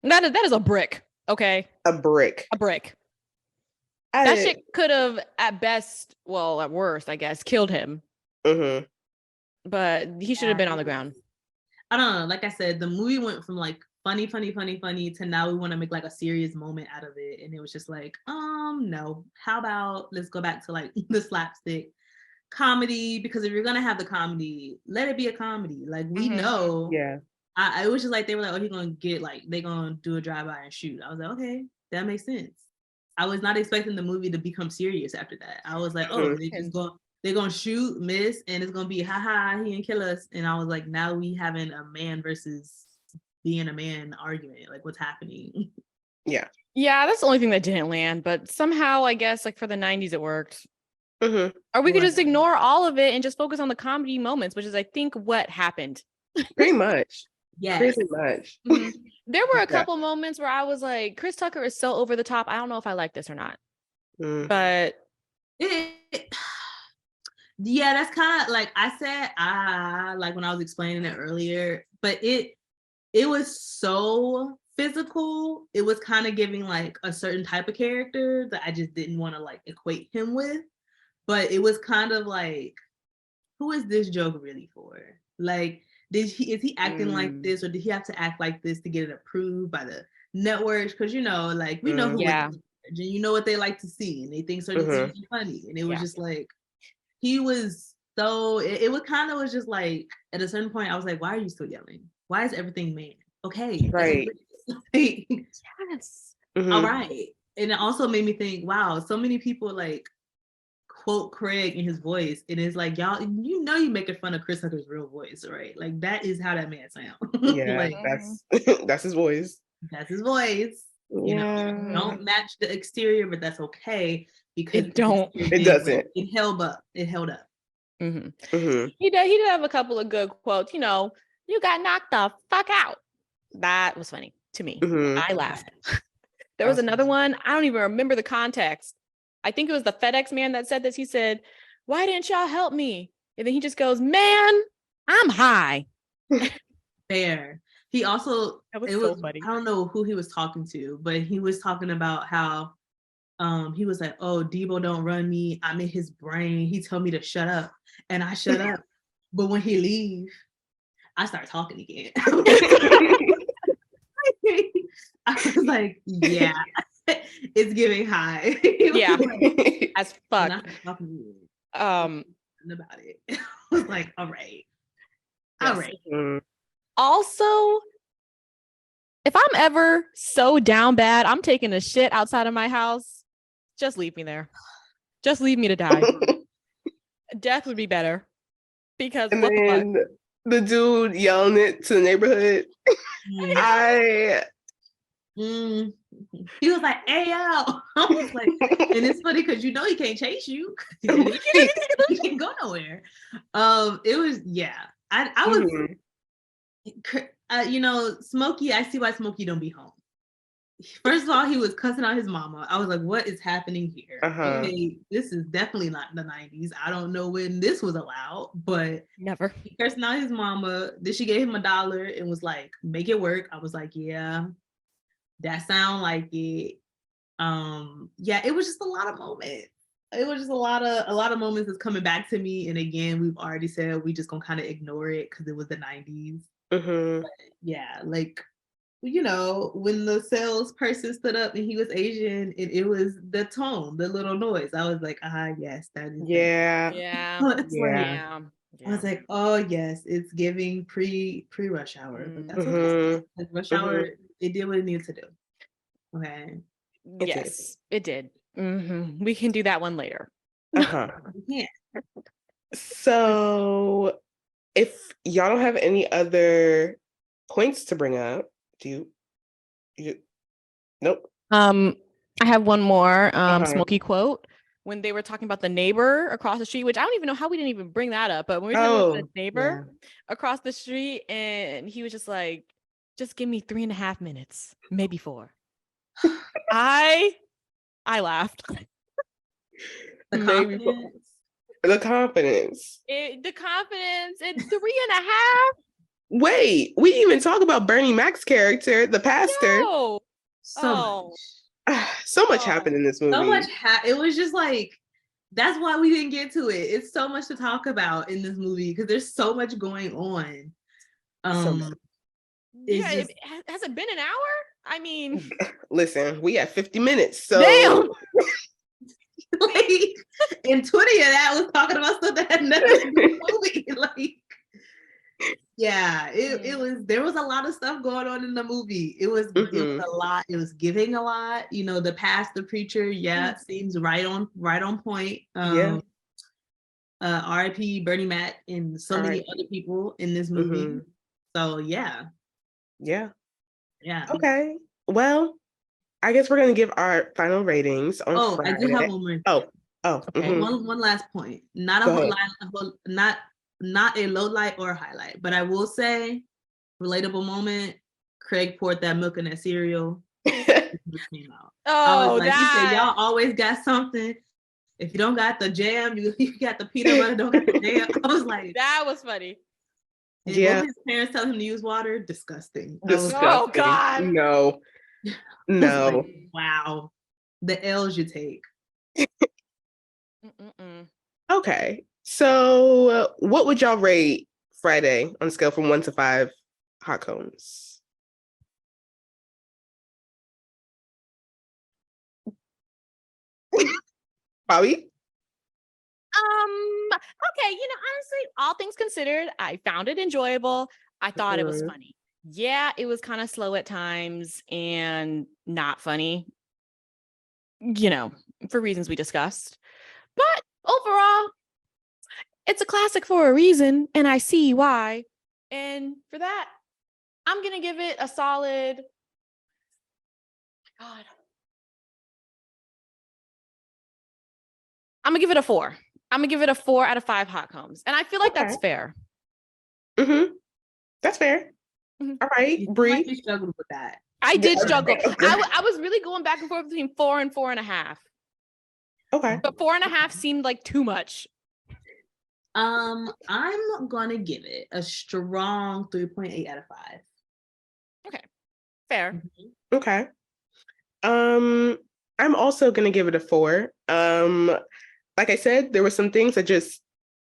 That is a brick. Okay. A brick. That shit could have, at best, well, at worst, I guess, killed him. But he should have been on the ground. I don't know. Like I said, the movie went from like funny to now we want to make like a serious moment out of it. And it was just like, no. How about let's go back to like the slapstick comedy? Because if you're going to have the comedy, let it be a comedy. Like we know. Yeah. I was just like, they were like, oh, he's going to get like, they're going to do a drive-by and shoot. I was like, okay, that makes sense. I was not expecting the movie to become serious after that. I was like, oh, they're gonna shoot, miss, and it's gonna be haha, he didn't kill us. And I was like, now we having a man versus being a man argument? Like, what's happening? Yeah. Yeah, that's the only thing that didn't land, but somehow I guess like for the 90s it worked. Or we could just ignore all of it and just focus on the comedy moments, which is I think what happened. Pretty much. Yes. Pretty much. There were a couple moments where I was like, Chris Tucker is so over the top. I don't know if I like this or not. But yeah, that's kind of like I said, like when I was explaining it earlier, but it was so physical. It was kind of giving like a certain type of character that I just didn't want to like equate him with. But it was kind of like, who is this joke really for? Like, is he acting like this, or did he have to act like this to get it approved by the networks? Because like we know who and you know what they like to see, and they think certain things are funny. And it was just like he was so it was kind of was just like at a certain point I was like, why are you still yelling? Why is everything man? Okay, right. Yes. All right. And it also made me think, wow, so many people like quote Craig in his voice, and it's like, y'all, you know, you making fun of Chris Tucker's real voice, right? Like that is how that man sounds. Yeah, like, that's his voice. That's his voice. You know, don't match the exterior, but that's okay because it doesn't. It held up. It held up. He did have a couple of good quotes. You know, you got knocked the fuck out. That was funny to me. I laughed. There was another one. I don't even remember the context. I think it was the FedEx man that said this. He said, "Why didn't y'all help me?" And then he just goes, "Man, I'm high." Fair. He also, it was funny. I don't know who he was talking to, but he was talking about how he was like, "Oh, Debo don't run me. I'm in his brain. He told me to shut up, and I shut up. But when he leave, I start talking again." I was like, "Yeah, it's giving high." Yeah, as fuck. About it. I was like, "All right, all right." Also, if I'm ever so down bad, I'm taking a shit outside of my house, just leave me there. Just leave me to die. Death would be better. Because and then the dude yelling it to the neighborhood. He was like, "Hey, yo." I was like, and it's funny because you know he can't chase you. He can't go nowhere. It was, I was you know, Smokey, I see why Smokey don't be home. First of all, he was cussing out his mama. I was like, what is happening here? Okay, this is definitely not the 90s. I don't know when this was allowed, but never. He cursing out his mama. Then she gave him $1 and was like, make it work. I was like, yeah, that sound like it. It was just a lot of moments. It was just a lot of moments that's coming back to me. And again, we've already said we just gonna kind of ignore it because it was the 90s. But yeah, like, you know, when the salesperson stood up and he was Asian, it was the tone, the little noise. I was like, yes, that is. Yeah. I was like, oh yes, it's giving pre rush hour, but that's okay. Like rush hour, it did what it needed to do. Okay. Yes, it did. We can do that one later. Yeah. So, if y'all don't have any other points to bring up, do you? Nope. I have one more Smokey quote when they were talking about the neighbor across the street, which I don't even know how we didn't even bring that up, but when we were talking about the neighbor across the street, and he was just like, just give me 3.5 minutes, maybe 4. I laughed. The confidence. The confidence. It's 3.5. Wait, we didn't even talk about Bernie Mac's character, the pastor. No. So much happened in this movie. So much it was just like, that's why we didn't get to it. It's so much to talk about in this movie because there's so much going on. Has it been an hour? I mean, listen, we had 50 minutes. So damn. Like, and 20 of that was talking about stuff that had nothing to do with the movie. Like, yeah, it was. There was a lot of stuff going on in the movie. It was a lot. It was giving a lot. You know, the pastor preacher. Yeah, seems right on point. R.I.P. Bernie Mac and so many other people in this movie. So yeah. Yeah. Yeah. Okay. Well, I guess we're gonna give our final ratings on Friday. I do have one more. Oh. Okay. One last point. Not Go a ahead. whole lot, not a low light or a highlight, but I will say, relatable moment. Craig poured that milk in that cereal. Came out. I was like, he said, y'all always got something. If you don't got the jam, you got the peanut butter, don't got the jam. I was like, that was funny. And Yeah. both his parents tell him to use water. Disgusting. Oh God. No. Like, wow. The L's you take. Okay. So what would y'all rate Friday on a scale from 1 to 5 hot cones? Bobby? Okay, honestly, all things considered, I found it enjoyable. I thought it was funny. Yeah, it was kind of slow at times and not funny, for reasons we discussed. But overall, it's a classic for a reason, and I see why. And for that, I'm going to give it a solid, God. I'm going to give it a 4. I'm going to give it a 4 out of 5 hot combs. And I feel like that's fair. Mm-hmm. That's fair. Mm-hmm. All right, Bree. You struggled with that. I did struggle. I was really going back and forth between 4 and 4.5. Okay. But 4.5 seemed like too much. I'm gonna give it a strong 3.8 out of 5. Okay. Fair. Mm-hmm. Okay. I'm also gonna give it a 4. Like I said, there were some things that just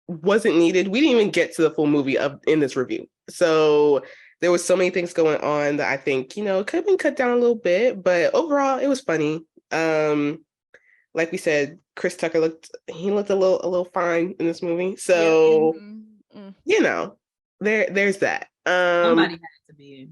wasn't needed. We didn't even get to the full movie in this review. So there was so many things going on that I think, could have been cut down a little bit, but overall it was funny. Like we said, Chris Tucker looked a little fine in this movie. So, there's that. Somebody had to be.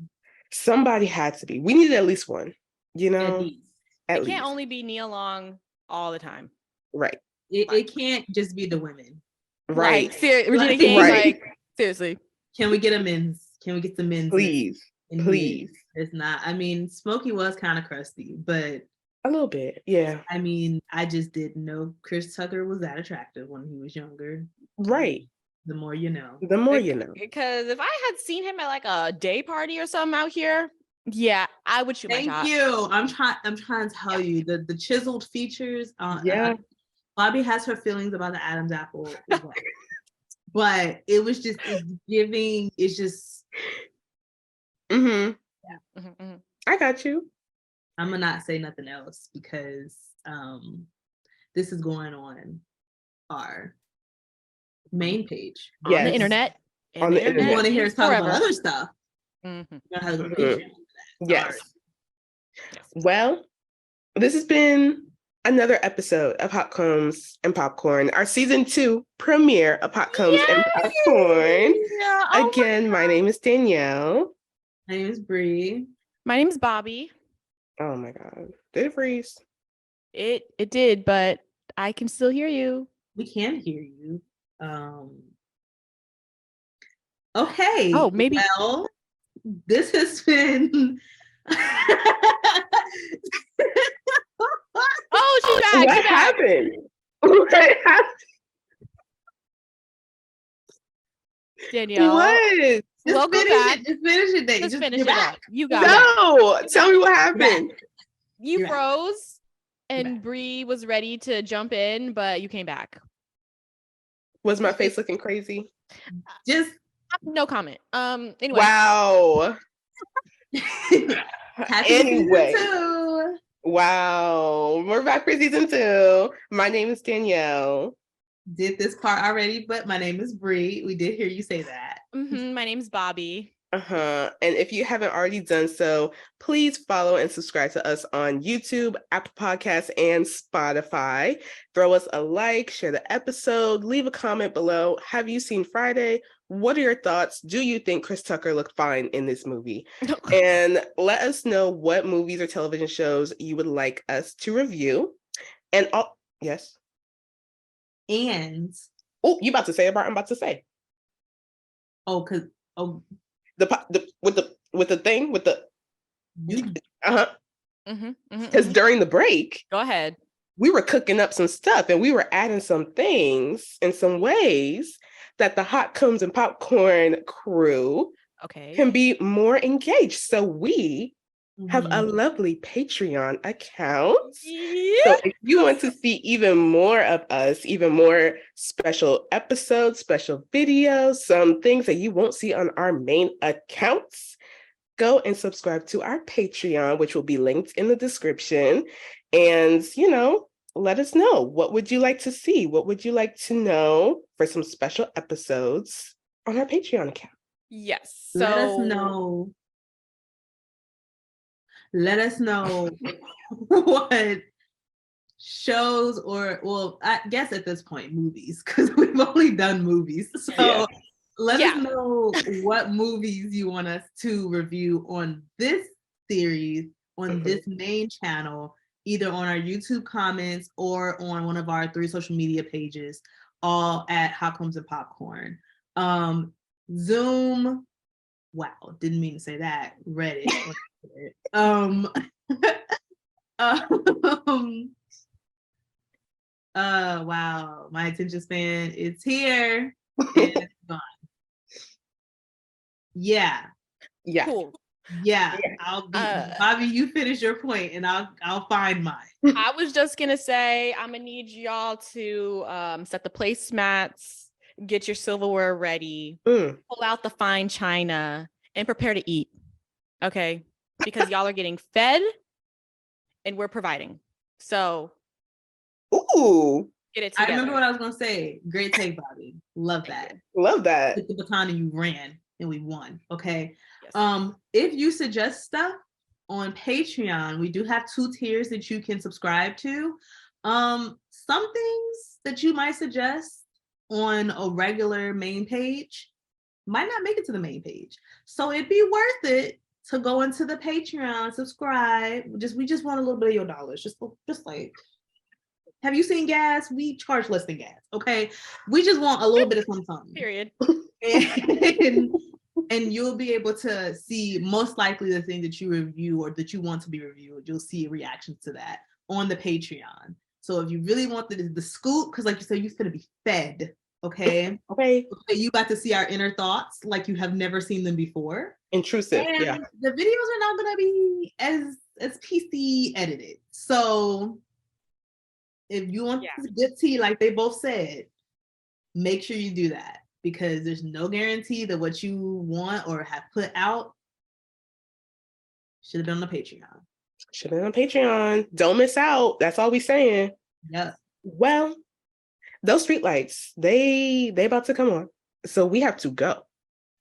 Somebody had to be. We needed at least one, At least. It can't only be Nia Long all the time. Right. It can't just be the women. Right. Regina King, right. Seriously. Can we get a men's? Can we get the men's? Please. It's not. I mean, Smokey was kind of crusty, but a little bit, yeah. I mean, I just didn't know Chris Tucker was that attractive when he was younger. Right. The more you know. The more you know. Because if I had seen him at like a day party or something out here, yeah, I would shoot my shot. Thank you. I'm trying to tell you the chiseled features. Bobby has her feelings about the Adam's apple, but it's giving. It's just. Mm-hmm. Yeah. Mm-hmm. I got you. I'm gonna not say nothing else because this is going on our main page on the internet. On the internet. You want to hear us talk about other stuff? Mm-hmm. Yes. Well, this has been another episode of Hot Combs and Popcorn, our season 2 premiere of Hot Combs and Popcorn. Yeah. Again, my name is Danielle. My name is Bree. My name is Bobby. Oh my God. Did it freeze? It did, but I can still hear you. We can hear you. Okay. Oh, maybe. Well, this has been. Oh, she's back. What happened? What happened? Danielle. What? Welcome back. Just finish it, Dave. Just finish it up. You got it. Tell me what happened. You froze, and Bree was ready to jump in, but you came back. Was my face looking crazy? Just no comment. Anyway. Wow. Anyway. Season 2. Wow. We're back for season 2. My name is Danielle. Did this part already, but my name is Bree. We did hear you say that. Mm-hmm. My name's Bobby. And if you haven't already done so, please follow and subscribe to us on YouTube, Apple Podcasts, and Spotify. Throw us a like, share the episode, leave a comment below. Have you seen Friday? What are your thoughts? Do you think Chris Tucker looked fine in this movie? And let us know what movies or television shows you would like us to review. And yes. And you about to say about I'm about to say. The with the thing with the You because during the break, go ahead. We were cooking up some stuff and we were adding some things in some ways that the Hot Combs and Popcorn crew can be more engaged. So we have a lovely Patreon account. So if you want to see even more of us, even more special episodes, special videos, some things that you won't see on our main accounts, go and subscribe to our Patreon, which will be linked in the description. And, let us know. What would you like to see? What would you like to know for some special episodes on our Patreon account? Yes. So let us know what shows I guess at this point, movies, because we've only done movies. So let us know what movies you want us to review on this series, on this main channel, either on our YouTube comments or on one of our 3 social media pages, all at Hot Combs and Popcorn. Zoom, wow, didn't mean to say that. Reddit. Wow, my attention span is here and it's gone. Yeah. Cool. Yeah, I'll be Bobby, you finish your point and I'll find mine. I was just gonna say I'm gonna need y'all to set the placemats, get your silverware ready, pull out the fine china, and prepare to eat. Okay, because y'all are getting fed and we're providing. So get it together. I remember what I was gonna say. Great take, Bobby. Love that. Love that. Took the baton and you ran and we won. Okay. Yes. If you suggest stuff on Patreon, we do have 2 tiers that you can subscribe to. Some things that you might suggest on a regular main page might not make it to the main page. So it'd be worth it to go into the Patreon, subscribe. We just want a little bit of your dollars. Just like, have you seen gas? We charge less than gas. Okay. We just want a little bit of something. Period. And you'll be able to see most likely the thing that you review or that you want to be reviewed. You'll see reactions to that on the Patreon. So if you really want the scoop, because like you said, you're going to be fed. Okay. Okay. You got to see our inner thoughts like you have never seen them before. Intrusive. And yeah. The videos are not going to be as PC edited. So if you want good tea, like they both said, make sure you do that. Because there's no guarantee that what you want or have put out should have been on the Patreon. Should have been on Patreon. Don't miss out. That's all we saying. Yeah. Well, those streetlights, they about to come on. So we have to go.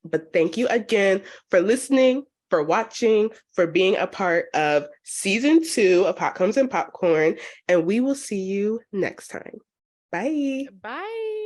But thank you again for listening, for watching, for being a part of season 2 of Hot Combs and Popcorn. And we will see you next time. Bye. Bye.